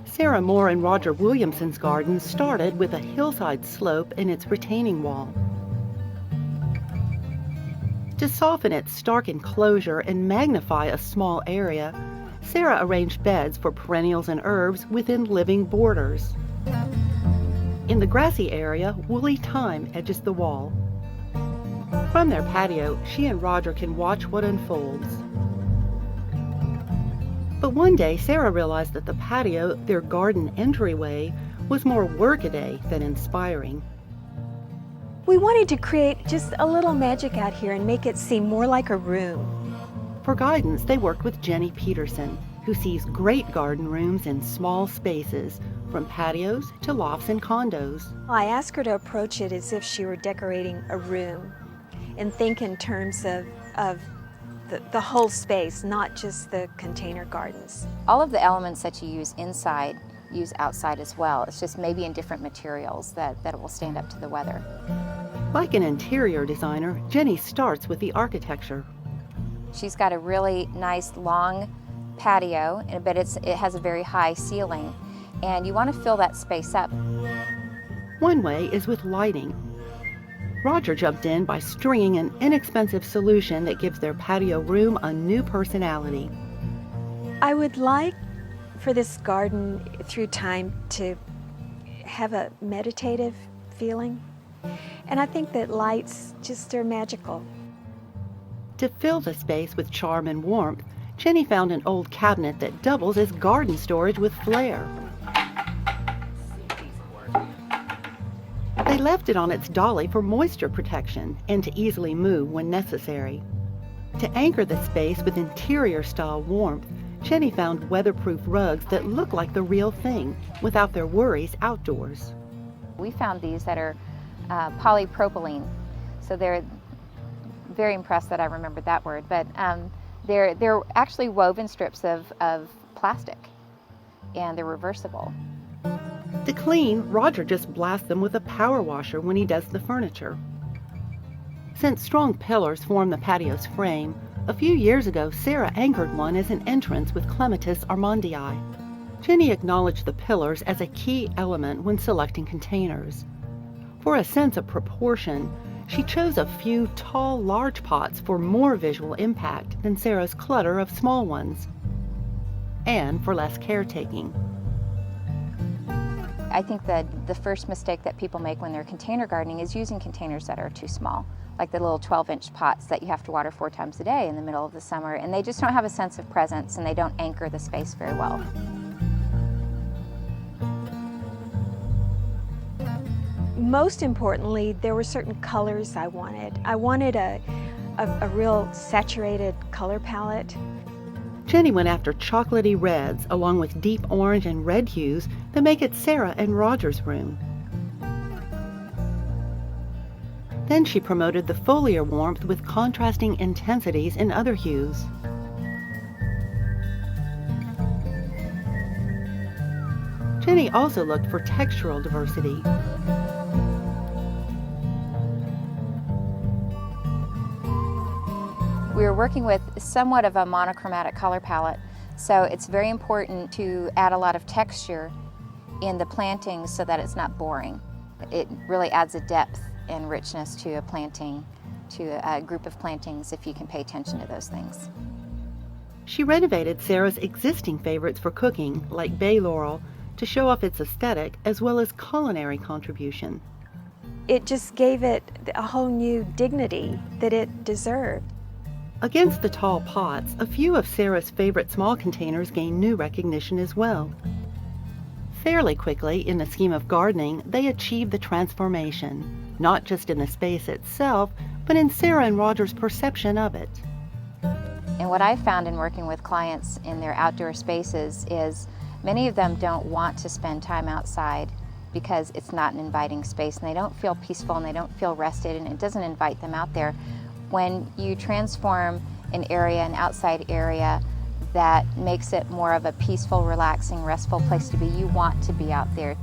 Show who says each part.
Speaker 1: Sara Moore and Roger Williamson's garden started with a hillside slope and its retaining wall. To soften its stark enclosure and magnify a small area, Sara arranged beds for perennials and herbs within living borders. In the grassy area, woolly thyme edges the wall. From their patio, she and Roger can watch what unfolds. But one day, Sara realized that the patio, their garden entryway, was more workaday than inspiring.
Speaker 2: We wanted to create just a little magic out here and make it seem more like a room.
Speaker 1: For guidance, they worked with Jenny Peterson, who sees great garden rooms in small spaces, from patios to lofts and condos.
Speaker 2: I asked her to approach it as if she were decorating a room and think in terms of the whole space, not just the container gardens.
Speaker 3: All of the elements that you use inside, use outside as well. It's just maybe in different materials that it will stand up to the weather.
Speaker 1: Like an interior designer, Jenny starts with the architecture.
Speaker 3: She's got a really nice long patio, but it has a very high ceiling, and you want to fill that space up.
Speaker 1: One way is with lighting. Roger jumped in by stringing an inexpensive solution that gives their patio room a new personality.
Speaker 2: I would like for this garden through time to have a meditative feeling, and I think that lights just are magical.
Speaker 1: To fill the space with charm and warmth, Jenny found an old cabinet that doubles as garden storage with flair. They left it on its dolly for moisture protection and to easily move when necessary. To anchor the space with interior-style warmth, Jenny found weatherproof rugs that look like the real thing, without their worries outdoors.
Speaker 3: We found these that are polypropylene, so they're very impressed that I remembered that word, but they're actually woven strips of plastic, and they're reversible.
Speaker 1: To clean, Roger just blasts them with a power washer when he does the furniture. Since strong pillars form the patio's frame, a few years ago Sara anchored one as an entrance with Clematis armandii. Jenny acknowledged the pillars as a key element when selecting containers. For a sense of proportion, she chose a few tall, large pots for more visual impact than Sara's clutter of small ones, and for less caretaking.
Speaker 3: I think that the first mistake that people make when they're container gardening is using containers that are too small, like the little 12-inch pots that you have to water 4 times a day in the middle of the summer, and they just don't have a sense of presence and they don't anchor the space very well.
Speaker 2: Most importantly, there were certain colors I wanted. I wanted a real saturated color palette.
Speaker 1: Jenny went after chocolatey reds along with deep orange and red hues that make it Sara and Roger's room. Then she promoted the foliar warmth with contrasting intensities in other hues. Jenny also looked for textural diversity.
Speaker 3: We were working with somewhat of a monochromatic color palette, so it's very important to add a lot of texture in the plantings so that it's not boring. It really adds a depth and richness to a planting, to a group of plantings, if you can pay attention to those things.
Speaker 1: She renovated Sara's existing favorites for cooking, like bay laurel, to show off its aesthetic as well as culinary contribution.
Speaker 2: It just gave it a whole new dignity that it deserved.
Speaker 1: Against the tall pots, a few of Sara's favorite small containers gained new recognition as well. Fairly quickly, in the scheme of gardening, they achieved the transformation, not just in the space itself, but in Sara and Roger's perception of it.
Speaker 3: And what I've found in working with clients in their outdoor spaces is many of them don't want to spend time outside because it's not an inviting space, and they don't feel peaceful and they don't feel rested, and it doesn't invite them out there. When you transform an area, an outside area, that makes it more of a peaceful, relaxing, restful place to be, you want to be out there.